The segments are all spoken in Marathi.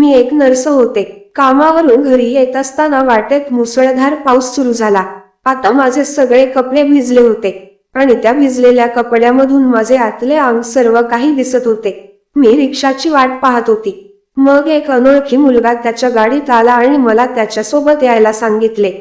मी एक नर्स होते. कामावरून घरी येत असताना वाटेत मुसळधार पाऊस सुरू झाला. आता माझे सगळे कपडे भिजले होते आणि त्या भिजलेल्या कपड्यामधून माझे आतले अंग सर्व काही दिसत होते. मी रिक्षाची वाट पाहत होती. मग एक अनोळखी मुलगा त्याच्या गाडीत आला आणि मला त्याच्यासोबत यायला सांगितले.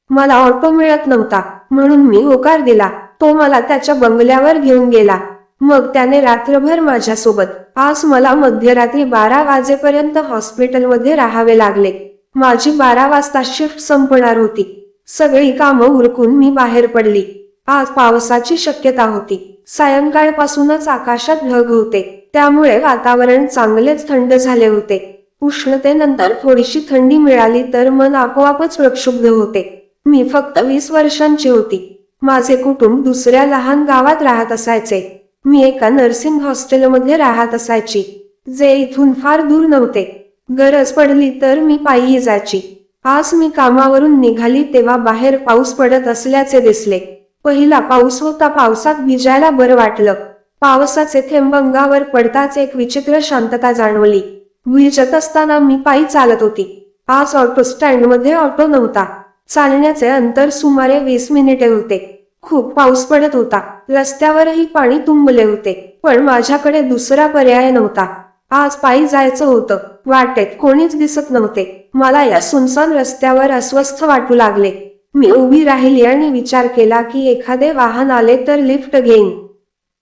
मला ऑटो मिळत नव्हता म्हणून मी होकार दिला. तो मला त्याच्या बंगल्यावर घेऊन गेला. मग त्याने रात्रभर माझ्यासोबत. आज मला मध्यरात्री 12 वाजेपर्यंत हॉस्पिटलमध्ये राहावे लागले. माझी 12 वाजता शिफ्ट संपणार होती. सगळी कामं उरकून मी बाहेर पडली. आज पावसाची शक्यता होती. सायंकाळपासूनच आकाशात ढग होते, त्यामुळे वातावरण चांगलेच थंड झाले होते. उष्णतेनंतर थोडीशी थंडी मिळाली तर मन आपोआपच प्रक्षुब्ध होते. मी फक्त 20 वर्षांची होती. माझे कुटुंब दुसऱ्या लहान गावात राहत असायचे. मी एका नर्सिंग हॉस्टेलमध्ये राहत असायची, जे इथून फार दूर नव्हते. गरज पडली तर मी पायी जायची. आज मी कामावरून निघाली तेव्हा बाहेर पाऊस पडत असल्याचे दिसले. पहिला पाऊस होता. पावसात भिजायला बरं वाटलं. पावसाचे थेंब अंगावर पडताच एक विचित्र शांतता जाणवली. भिजत असताना मी पायी चालत होती. आज ऑटो स्टँडमध्ये ऑटो नव्हता. चालण्याचे अंतर सुमारे 20 मिनिटे होते. खूप पाऊस पडत होता. रस्त्यावरही पाणी तुंबले होते, पण माझ्याकडे दुसरा पर्याय नव्हता. आज पायी जायचं होतं. वाटेत कोणीच दिसत नव्हते. मला या सुनसान रस्त्यावर अस्वस्थ वाटू लागले. मी उभी राहिली आणि विचार केला की एखादे वाहन आले तर लिफ्ट घेईन.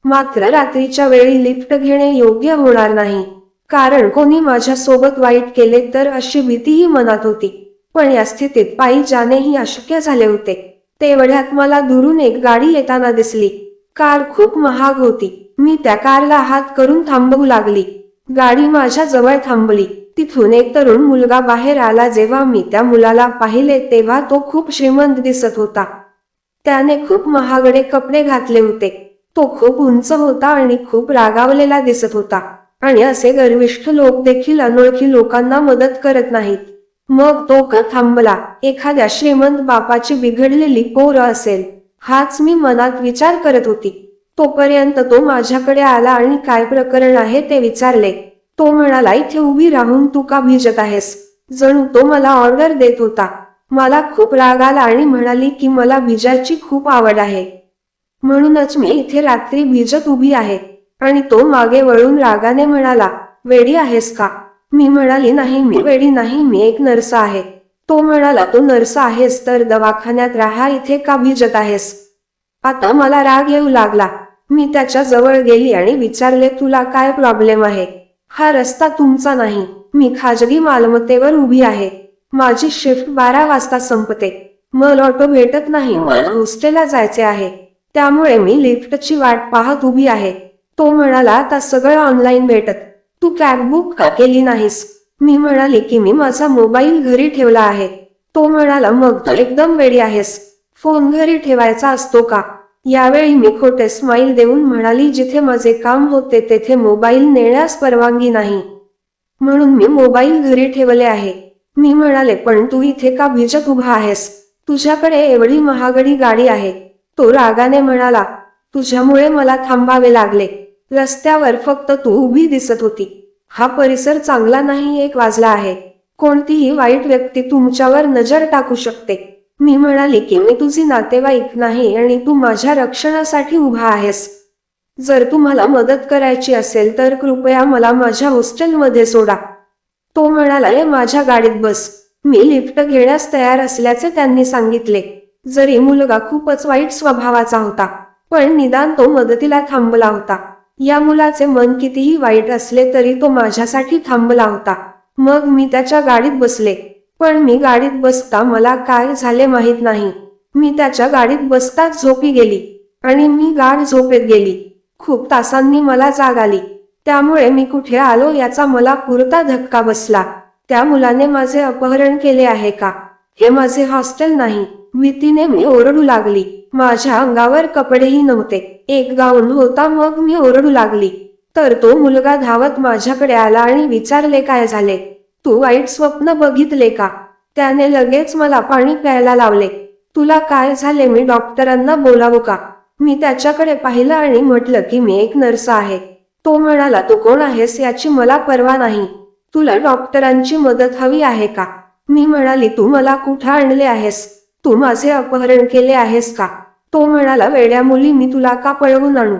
मात्र रात्रीच्या वेळी लिफ्ट घेणे योग्य होणार नाही, कारण कोणी माझ्या सोबत वाईट केले तर अशी भीतीही मनात होती. पण या स्थितीत पायी जाणेही अशक्य झाले होते. तेवढ्यात मला दुरून एक गाडी येताना दिसली. कार खूप महाग होती. मी त्या कारला हात करून थांबवू लागली. गाडी माझ्या जवळ थांबली. तिथून एक तरुण मुलगा बाहेर आला. जेव्हा मी त्या मुलाला पाहिले तेव्हा तो खूप श्रीमंत दिसत होता. त्याने खूप महागडे कपडे घातले होते. तो खूप उंच होता आणि खूप रागावलेला दिसत होता. आणि असे गर्विष्ठ लोक देखील अनोळखी लोकांना मदत करत नाहीत. मग तो का थांबला? एखाद्या श्रीमंत बापाची बिघडलेली पोरं असेल, हाच मी मनात विचार करत होती. तोपर्यंत तो माझ्याकडे आला आणि काय प्रकरण आहे ते विचारले. तो म्हणाला, इथे उभी राहून तू का भिजत आहेस? जणू तो मला ऑर्डर देत होता. मला खूप राग आला आणि म्हणाली की मला भिजायची खूप आवड आहे, म्हणूनच मी इथे रात्री भिजत उभी आहे. आणि तो मागे वळून रागाने म्हणाला, वेडी आहेस का? मी म्हणाली, नाही, मी वेडी नाही, मी एक नर्स आहे. तो म्हणाला, तो नर्स आहेस तर दवाखान्यात राहा, इथे का भिजत आहेस? आता मला राग येऊ लागला. मी त्याच्या जवळ गेली आणि विचारले, तुला काय प्रॉब्लेम आहे? हा रस्ता तुमचा नाही. मी खाजगी मालमत्तेवर उभी आहे. माझी शिफ्ट 12 वाजता संपते. मला ऑटो भेटत नाही. मला हॉस्टेलला जायचे आहे, त्यामुळे मी लिफ्टची वाट पाहत उभी आहे. तो म्हणाला, आता सगळं ऑनलाईन भेटत, तू कॅब बुक का केली नाहीस? मी म्हणाली की मी माझा मोबाईल घरी ठेवला आहे. तो म्हणाला, मग तू एकदम वेडी आहेस. फोन घरी ठेवायचा असतो का? यावेळी मी खोटे स्माईल देऊन म्हणाली, जिथे माझे काम होते तेथे मोबाईल नेण्यास परवानगी नाही, म्हणून मी मोबाईल घरी ठेवले आहे. मी म्हणाले, पण तू इथे का भिजत उभा आहेस? तुझ्याकडे एवढी महागडी गाडी आहे. तो रागाने म्हणाला, तुझ्यामुळे मला थांबावे लागले. रस्त्यावर फक्त तू उभी दिसत होती. हा परिसर चांगला नाही. 1 वाजला आहे. कोणतीही वाईट व्यक्ती तुमच्यावर नजर टाकू शकते. मी म्हणाली की मी तुझी नातेवाईक नाही आणि तू माझ्या रक्षणासाठी उभा आहेस. जर तुम्हाला मदत करायची असेल तर कृपया मला माझ्या हॉस्टेलमध्ये सोडा. तो म्हणाला, माझ्या गाडीत बस. मी लिफ्ट घेण्यास तयार असल्याचे त्यांनी सांगितले. जरी मुलगा खूपच वाईट स्वभावाचा होता, पण निदान तो मदतीला थांबला होता. या मुलाचे मन कितीही वाईट असले तरी तो माझ्यासाठी थांबला होता. मग मी त्याच्या गाडीत बसले. पण मी गाडीत बसता मला काय झाले माहीत नाही. मी त्याच्या गाडीत बसताच झोपी गेली आणि मी गाढ झोपेत गेली. खूप तासांनी मला जाग आली. त्यामुळे मी कुठे आलो याचा मला पुरता धक्का बसला. त्या मुलाने माझे अपहरण केले आहे का? हे माझे हॉस्टेल नाही. भीतीने मी ओरडू लागली. माझ्या अंगावर कपडेही नव्हते. एक गाऊन होता. मग मी ओरडू लागली तर तो मुलगा धावत माझ्याकडे आला आणि विचारले, काय झाले? तू वाईट स्वप्न बघितले का? त्याने लगेच मला पाणी प्यायला लावले. तुला काय झाले? मी डॉक्टरांना बोलावू का? मी त्याच्याकडे पाहिलं आणि म्हटलं की मी एक नर्स आहे. तो म्हणाला, तू कोण आहेस याची मला पर्वा नाही. तुला डॉक्टरांची मदत हवी आहे का? मी म्हणाली, तू मला कुठं आणले आहेस? तू माझे अपहरण केले आहेस का? तो म्हणाला, वेड्या मुली, मी तुला का पळवून आणू?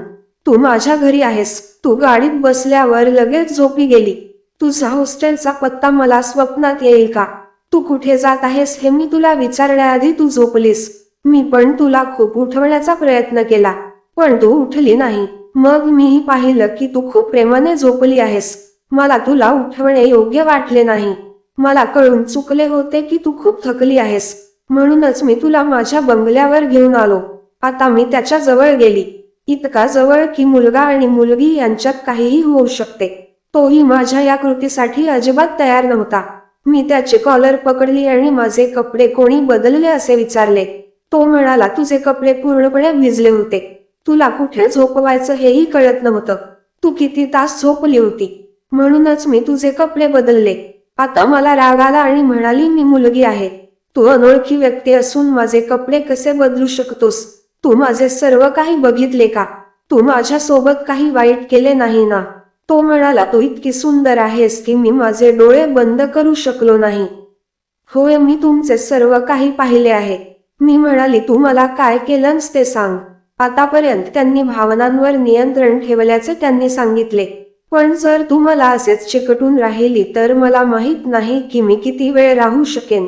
तू माझ्या घरी आहेस. तू गाडीत बसल्यावर लगेच झोपी गेली. तुझा हॉस्टेलचा पत्ता मला स्वप्नात येईल का? तू कुठे जात आहेस हे मी तुला विचारण्याआधी तू झोपलीस. मी पण तुला खूप उठवण्याचा प्रयत्न केला, पण तू उठली नाही. मग मीही पाहिलं की तू खूप प्रेमाने झोपली आहेस. मला तुला उठवणे योग्य वाटले नाही. मला कळून चुकले होते की तू खूप थकली आहेस. म्हणूनच मी तुला माझ्या बंगल्यावर घेऊन आलो. आता मी त्याच्या जवळ गेली. इतका जवळ की मुलगा आणि मुलगी यांच्यात काहीही होऊ शकते. तोही माझ्या या कृतीसाठी अजिबात तयार नव्हता. मी त्याची कॉलर पकडली आणि माझे कपडे कोणी बदलले असे विचारले. तो म्हणाला, तुझे कपडे पूर्णपणे भिजले होते. तुला कुठे झोपवायचं हेही कळत नव्हतं. तू किती तास झोपली होती, म्हणूनच मी तुझे कपडे बदलले. आता मला राग आला आणि म्हणाली, मी मुलगी आहे. तू अनोळखी व्यक्ती असून माझे कपडे कसे बदलू शकतोस? तू माझे सर्व काही बघितले का? तू माझ्या सोबत काही वाईट केले नाही ना? तो म्हणाला, तू इतकी सुंदर आहेस की मी माझे डोळे बंद करू शकलो नाही. होय, मी तुमचे सर्व काही पाहिले आहे. मी म्हणाली, तू मला काय केलंस ते सांग. आतापर्यंत त्यांनी भावनांवर नियंत्रण ठेवल्याचे त्यांनी सांगितले, पण जर तू मला असेच चिकटून राहिली तर मला माहित नाही की मी किती वेळ राहू शकेन.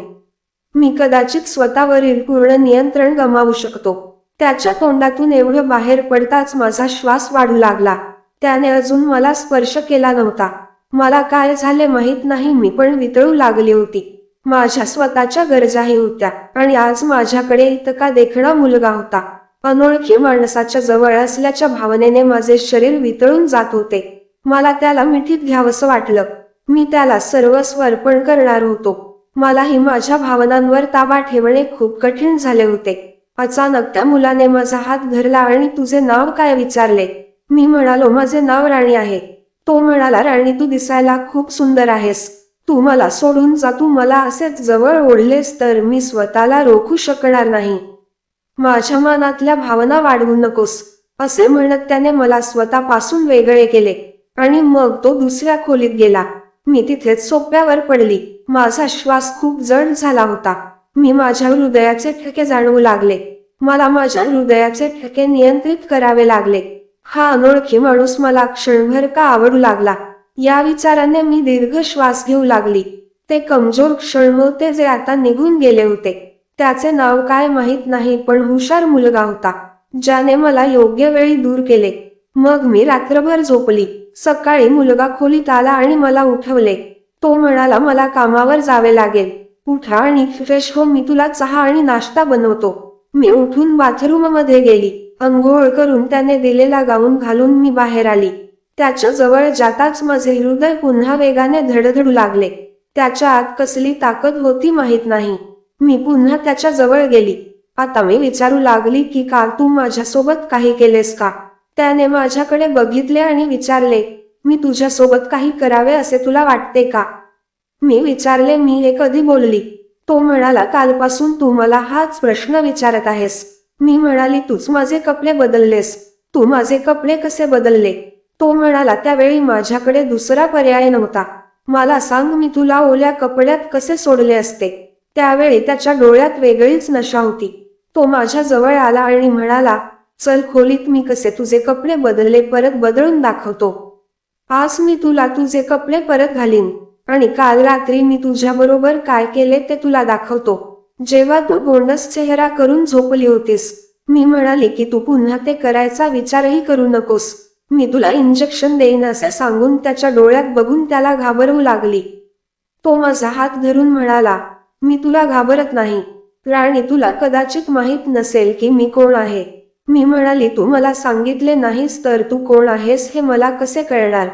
मी कदाचित स्वतःवरील पूर्ण नियंत्रण गमावू शकतो. त्याच्या तोंडातून एवढं बाहेर पडताच माझा श्वास वाढू लागला. त्याने अजून मला स्पर्श केला नव्हता. मला काय झाले माहित नाही, मी पण वितळू लागली होती. माझ्या स्वतःच्या गरजाही होत्या आणि आज माझ्याकडे इतका देखणा मुलगा होता. अनोळखी माणसाच्या जवळ असल्याच्या भावनेने माझे शरीर वितळून जात होते. मला त्याला मिठीत घ्यावंसं वाटलं. मी त्याला सर्वस्व अर्पण करणार होतो. मलाही माझ्या भावनांवर ताबा ठेवणे खूप कठीण झाले होते. अचानक त्या मुलाने माझा हात धरला आणि तुझे नाव काय विचारले. मी म्हणालो, माझे नाव राणी आहे. तो म्हणाला, राणी, तू दिसायला खूप सुंदर आहेस. तू मला सोडून जा. तू मला असेच जवळ ओढलेस तर मी स्वतःला रोखू शकणार नाही. माझ्या मनातल्या भावना वाढवू नकोस, असे म्हणत त्याने मला स्वतःपासून वेगळे केले आणि मग तो दुसऱ्या खोलीत गेला. मी तिथेच सोप्यावर पडली. माझा श्वास खूप जड झाला होता. मी माझ्या हृदयाचे ठोके जाणवू लागले. मला माझ्या हृदयाचे ठोके नियंत्रित करावे लागले. हा अनोळखी माणूस मला क्षणभर का आवडू लागला, या विचाराने मी दीर्घ श्वास घेऊ लागली. ते कमजोर क्षण होते जे आता निघून गेले होते. त्याचे नाव काय माहित नाही, पण हुशार मुलगा होता, ज्याने मला योग्य वेळी दूर केले. मग मी रात्रभर झोपली. सकाळी मुलगा खोलीत आला आणि मला उठवले. तो म्हणाला, मला कामावर जावे लागेल. उठा आणि फ्रेश हो, मी तुला चहा आणि नाश्ता बनवतो. मी उठून बाथरूम मध्ये गेली. अंघोळ करून त्याने दिलेला गाऊन घालून मी बाहेर आली. त्याच्या जवळ जाताच माझे हृदय पुन्हा वेगाने धडधडू लागले. त्याच्या आत कसली ताकद होती माहित नाही. मी पुन्हा त्याच्या जवळ गेली. आता मी विचारू लागली की काल तू माझ्यासोबत काही केलेस का? त्याने माझ्याकडे बघितले आणि विचारले, मी तुझ्यासोबत काही करावे असे तुला वाटते का? मी विचारले, मी हे कधी बोलली? तो म्हणाला, कालपासून तू मला हाच प्रश्न विचारत आहेस. मी म्हणाली, तूच माझे कपडे बदललेस. तू माझे कपडे कसे बदलले? तो म्हणाला, त्यावेळी माझ्याकडे दुसरा पर्याय नव्हता. मला सांग, मी तुला ओल्या कपड्यात कसे सोडले असते? त्यावेळी त्याच्या डोळ्यात वेगळीच नशा होती. तो माझ्या जवळ आला आणि म्हणाला, चल खोलीत, मी कसे तुझे कपडे बदलले परत बदलून दाखवतो. आज मी तुला तुझे कपडे परत घालीन आणि काल रात्री मी तुझ्याबरोबर काय केले ते तुला दाखवतो, जेव्हा तू गोंडस चेहरा करून झोपली होतीस. मी म्हणाली की तू पुन्हा ते करायचा विचारही करू नकोस. मी तुला इंजेक्शन देईन असे सांगून त्याच्या डोळ्यात बघून त्याला घाबरवू लागली. तो माझा हात धरून म्हणाला, मी तुला घाबरत नाही. राणी, तुला कदाचित माहित नसेल की मी कोण आहे. मी म्हणाली, तू मला सांगितले नाहीस तर तू कोण आहेस हे मला कसे कळणार?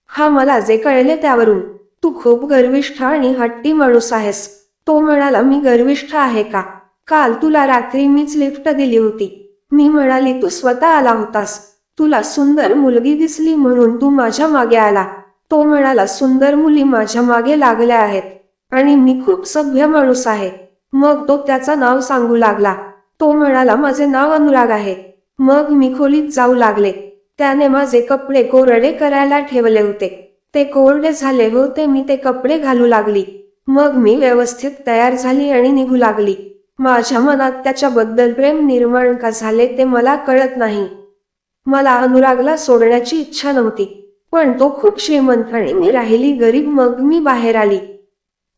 हा, मला जे कळले त्यावरून. तू खूप गर्विष्ठ आणि हट्टी माणूस आहेस. तो म्हणाला, मी गर्विष्ठ आहे का? काल तुला रात्री मीच लिफ्ट दिली होती. मी म्हणाली, तू स्वतः आला होतास. तुला सुंदर मुलगी दिसली म्हणून तू माझ्या मागे आला. तो म्हणाला, सुंदर मुली माझ्या मागे लागल्या आहेत आणि मी खूप सभ्य माणूस आहे. मग तो त्याचं नाव सांगू लागला. तो म्हणाला, माझे नाव अनुराग आहे. मग मी खोलीत जाऊ लागले. त्याने माझे कपडे कोरडे करायला ठेवले होते. ते कोरडे झाले होते. मी ते कपडे घालू लागली. मग मी व्यवस्थित तयार झाली आणि निघू लागली. माझ्या मनात त्याच्याबद्दल प्रेम निर्माण का झाले ते मला कळत नाही. मला अनुरागला सोडण्याची इच्छा नव्हती, पण तो खूप श्रीमंत आणि मी राहिली गरीब. मग मी बाहेर आली.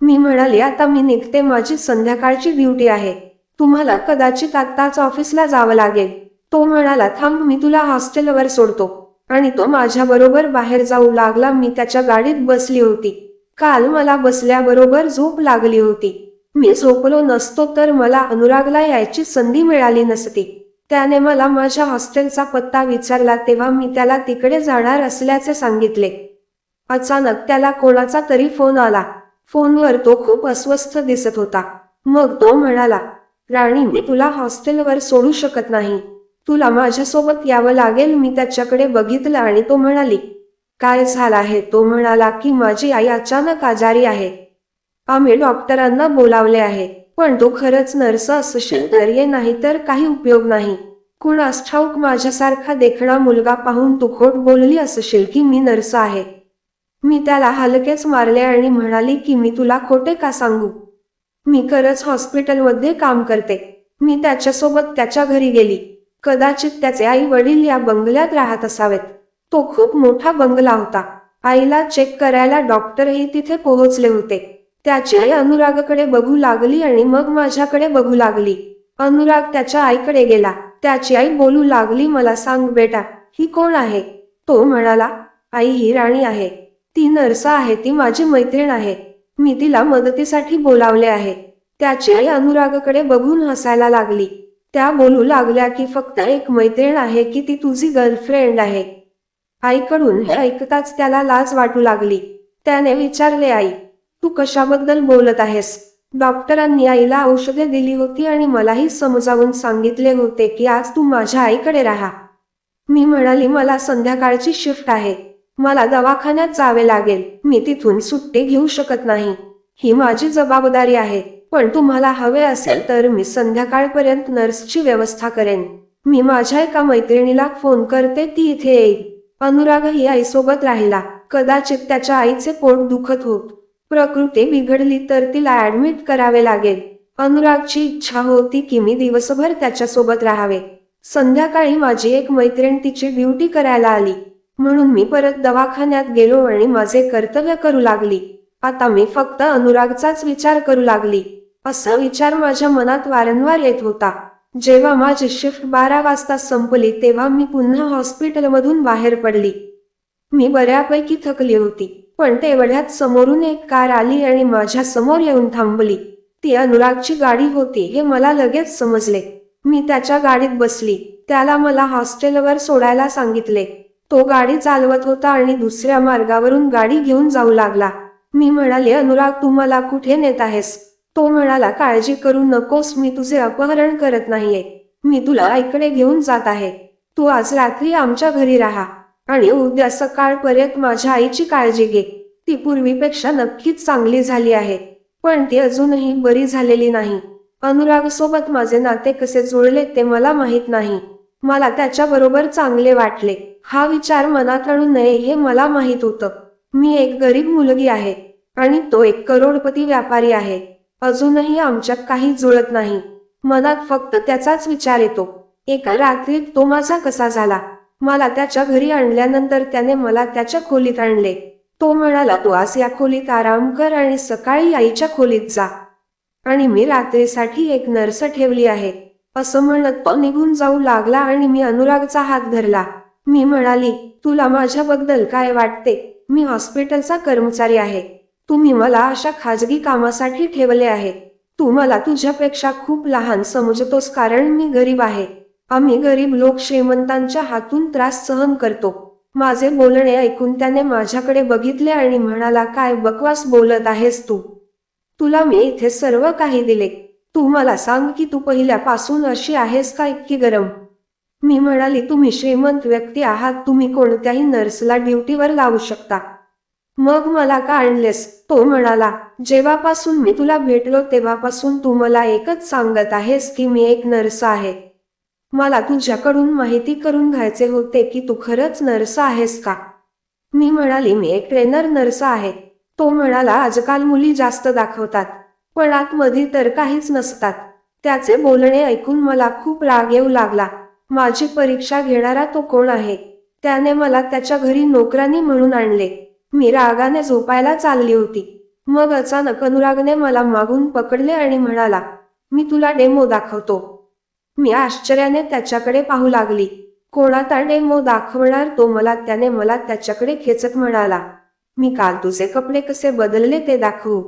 मी म्हणाली, आता मी निघते, माझी संध्याकाळची ड्युटी आहे. तुम्हाला कदाचित आत्ताच ऑफिसला जावं लागेल. तो म्हणाला, थांब, मी तुला हॉस्टेलवर सोडतो. आणि तो माझ्याबरोबर बाहेर जाऊ लागला. मी त्याच्या गाडीत बसली होती. काल मला बसल्याबरोबर झोप लागली होती. मी झोपलो नसतो तर मला अनुरागला यायची संधी मिळाली नसती. त्याने मला माझ्या हॉस्टेलचा पत्ता विचारला तेव्हा मी त्याला तिकडे जाणार असल्याचे सांगितले. अचानक त्याला कोणाचा तरी फोन आला. फोनवर तो खूप अस्वस्थ दिसत होता. मग तो म्हणाला, राणी, मी तुला हॉस्टेलवर सोडू शकत नाही. तुला माझ्यासोबत यावं लागेल. मी त्याच्याकडे बघितलं आणि तो म्हणाली, काय झालं आहे? तो म्हणाला की माझी आई अचानक आजारी आहे. आम्ही डॉक्टरांना बोलावले आहे. पण तो खरंच नर्स असशील तर ये, नाही तर काही उपयोग नाही. कुणास ठाऊक माझ्यासारखा देखणा मुलगा पाहून तू खोट बोलली असशील की मी नर्स आहे. मी त्याला हलकेच मारले आणि म्हणाली की मी तुला खोटे का सांगू? मी खरंच हॉस्पिटलमध्ये काम करते. मी त्याच्यासोबत त्याच्या घरी गेली. कदाचित त्याचे आई वडील या बंगल्यात राहत असावेत. तो खूप मोठा बंगला होता. आईला चेक करायला डॉक्टरही तिथे पोहोचले होते. त्याची आई अनुरागकडे बघू लागली आणि मग माझ्याकडे बघू लागली. अनुराग त्याच्या आईकडे गेला. त्याची आई बोलू लागली, मला सांग बेटा, ही कोण आहे? तो म्हणाला, आई, ही राणी आहे. ती नर्स आहे. ती माझी मैत्रीण आहे. मी तिला मदतीसाठी बोलावले आहे. त्याची आई अनुरागकडे बघून हसायला लागली. त्या बोलू लागल्या की फक्त एक मैत्रीण आहे की ती तुझी गर्लफ्रेंड आहे? आईकडून हे ऐकताच त्याला लाज वाटू लागली. त्याने विचारले, आई, तू कशाबद्दल बोलत आहेस? डॉक्टरांनी आईला औषधे दिली होती आणि मलाही समजावून सांगितले होते की आज तू माझ्या आईकडे राहा. मी म्हणाली, मला संध्याकाळची शिफ्ट आहे. मला दवाखान्यात जावे लागेल. मी तिथून सुट्टी घेऊ शकत नाही. ही माझी जबाबदारी आहे. पण तुम्हाला हवे असेल तर मी संध्याकाळपर्यंत नर्सची व्यवस्था करेन. मी माझ्या एका मैत्रिणीला फोन करते, ती इथे येईल. अनुरागही आईसोबत राहिला. कदाचित त्याच्या आईचे पोट दुखत होत. प्रकृती बिघडली तर तिला ऍडमिट करावे लागेल. अनुरागची इच्छा होती की मी दिवसभर त्याच्यासोबत राहावे. संध्याकाळी माझी एक मैत्रीण तिची ड्युटी करायला आली, म्हणून मी परत दवाखान्यात गेलो आणि माझे कर्तव्य करू लागली. आता मी फक्त अनुरागचाच विचार करू लागली. असा विचार माझ्या मनात वारंवार येत होता. जेव्हा माझी शिफ्ट 12 वाजता संपली तेव्हा मी पुन्हा हॉस्पिटलमधून बाहेर पडली. मी बऱ्यापैकी थकली होती. पण तेवढ्यात समोरून एक कार आली आणि माझ्या समोर येऊन थांबली. ती अनुरागची गाडी होती हे मला लगेच समजले. मी त्याच्या गाडीत बसली. त्याला मला हॉस्टेलवर सोडायला सांगितले. तो गाडी चालवत होता आणि दुसऱ्या मार्गावरून गाडी घेऊन जाऊ लागला. मी म्हणाले, अनुराग, तू मला कुठे नेत आहेस? तो म्हणाला, काळजी करू नकोस, मी तुझे अपहरण करत नाहीये. मी तुला आईकडे घेऊन जात आहे. तू आज रात्री आमच्या घरी राहा आणि उद्या सकाळपर्यंत माझ्या आईची काळजी घे. ती पूर्वीपेक्षा नक्कीच चांगली झाली आहे, पण ती अजूनही बरी झालेली नाही. अनुराग सोबत माझे नाते कसे जुळले ते मला माहीत नाही. मला त्याच्याबरोबर चांगले वाटले. हा विचार मनात आणू नये हे मला माहीत होतं. मी एक गरीब मुलगी आहे आणि तो एक करोडपती व्यापारी आहे. अजूनही आमच्यात काही जुळत नाही. मनात फक्त त्याचाच विचार येतो. एका रात्रीत तो माझा कसा झाला. मला त्याच्या घरी आणल्यानंतर त्याने मला त्याच्या खोलीत आणले. तो म्हणाला, तू आज या खोलीत आराम कर आणि सकाळी आईच्या खोलीत जा. आणि मी रात्रीसाठी एक नर्स ठेवली आहे. असं म्हणत तो निघून जाऊ लागला आणि मी अनुरागचा हात धरला. मी म्हणाली, तुला माझ्याबद्दल काय वाटते? मी हॉस्पिटलचा कर्मचारी आहे. तुम्ही मला अशा खाजगी कामासाठी ठेवले आहे. तू मला तुझ्यापेक्षा खूप लहान समजतोस कारण मी गरीब आहे. आम्ही गरीब लोक श्रीमंतांच्या हातून त्रास सहन करतो. माझे बोलणे ऐकून त्याने माझ्याकडे बघितले आणि म्हणाला, काय बकवास बोलत आहेस तू? तुला मी इथे सर्व काही दिले. तू मला सांग की तू पहिल्यापासून अशी आहेस का, इतकी गरम? मी म्हणाली, तुम्ही श्रीमंत व्यक्ती आहात. तुम्ही कोणत्याही नर्सला ड्युटीवर लावू शकता. मग मला का आणलेस? तो म्हणाला, जेव्हापासून मी तुला भेटलो तेव्हापासून तू मला एकच सांगत आहेस की मी एक नर्स आहे. मला तुझ्याकडून माहिती करून घ्यायचे होते की तू खरंच नर्स आहेस का. मी म्हणाली, मी एक ट्रेनर नर्स आहे. तो म्हणाला, आजकाल मुली जास्त दाखवतात, पण आतमध्ये तर काहीच नसतात. त्याचे बोलणे ऐकून मला खूप राग येऊ लागला. माझी परीक्षा घेणारा तो कोण आहे? त्याने मला त्याच्या घरी नोकरानी म्हणून आणले. मी रागाने झोपायला चालली होती. मग अचानक अनुरागने मला मागून पकडले आणि म्हणाला, मी तुला डेमो दाखवतो. मी आश्चर्याने त्याच्याकडे पाहू लागली. कोणाचा डेमो दाखवणार तो मला? त्याने मला त्याच्याकडे खेचत म्हणाला, मी काल तुझे कपडे कसे बदलले ते दाखवू.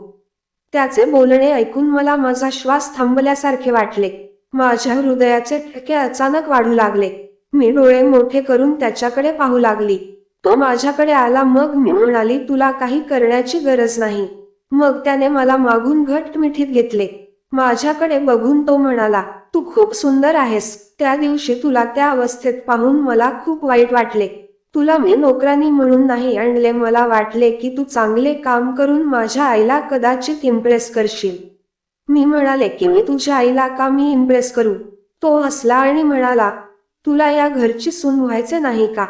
त्याचे बोलणे ऐकून मला माझा श्वास थांबल्यासारखे वाटले. माझ्या हृदयाचे ठोके अचानक वाढू लागले. मी डोळे मोठे करून त्याच्याकडे पाहू लागली. तो माझ्याकडे आला. मग मी म्हणाली, तुला काही करण्याची गरज नाही. मग त्याने मला मागून घट्ट मिठीत घेतले. माझ्याकडे बघून तो म्हणाला, तू खूप सुंदर आहेस. त्या दिवशी तुला त्या अवस्थेत पाहून मला खूप वाईट वाटले. तुला मी नोकरानी म्हणून नाही आणले. मला वाटले की तू चांगले काम करून माझ्या आईला कदाचित इम्प्रेस करशील. मी म्हणाले की मी तुझ्या आईला का मी इम्प्रेस करू? तो हसला आणि म्हणाला, तुला या घरची सून व्हायचे नाही का?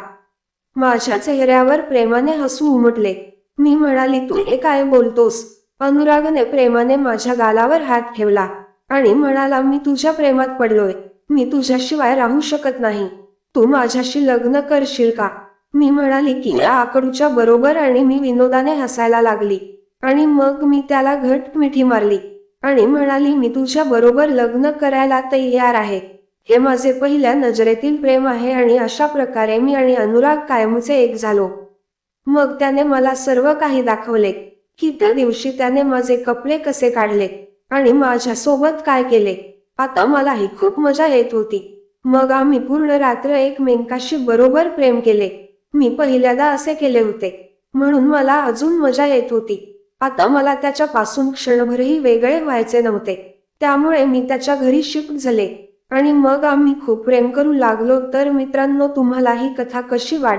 माझ्या चेहऱ्यावर प्रेमाने हसू उमटले. मी म्हणाली, तू हे काय बोलतोस? अनुरागने प्रेमाने माझ्या गालावर हात ठेवला आणि म्हणाला, मी तुझ्या प्रेमात पडलोय. मी तुझ्याशिवाय राहू शकत नाही. तू माझ्याशी लग्न करशील का? मी म्हणाली की या आकडूच्या बरोबर आणि मी विनोदाने हसायला लागली. आणि मग मी त्याला घट्ट मिठी मारली आणि म्हणाली, मी तुझ्या बरोबर लग्न करायला तयार आहे. हे माझे पहिल्या नजरेतील प्रेम आहे आणि अशा प्रकारे मी आणि अनुराग कायमचे एक झालो. मग त्याने मला सर्व काही दाखवले, की त्या दिवशी त्याने माझे कपडे कसे काढले आणि माझ्यासोबत काय केले. आता मलाही खूप मजा येत होती. मग आम्ही पूर्ण रात्र एकमेकांशी बरोबर प्रेम केले. मी पहिल्यांदा असे केले होते, म्हणून मला अजून मजा येत होती. आता मला त्याच्यापासून क्षणभरही वेगळे व्हायचे नव्हते. त्यामुळे मी त्याच्या घरी शिफ्ट झाले आणि मग आम्ही खूप प्रेम करू लागलो. तर मित्रांनो, तुम्हाला ही कथा कशी वाटली?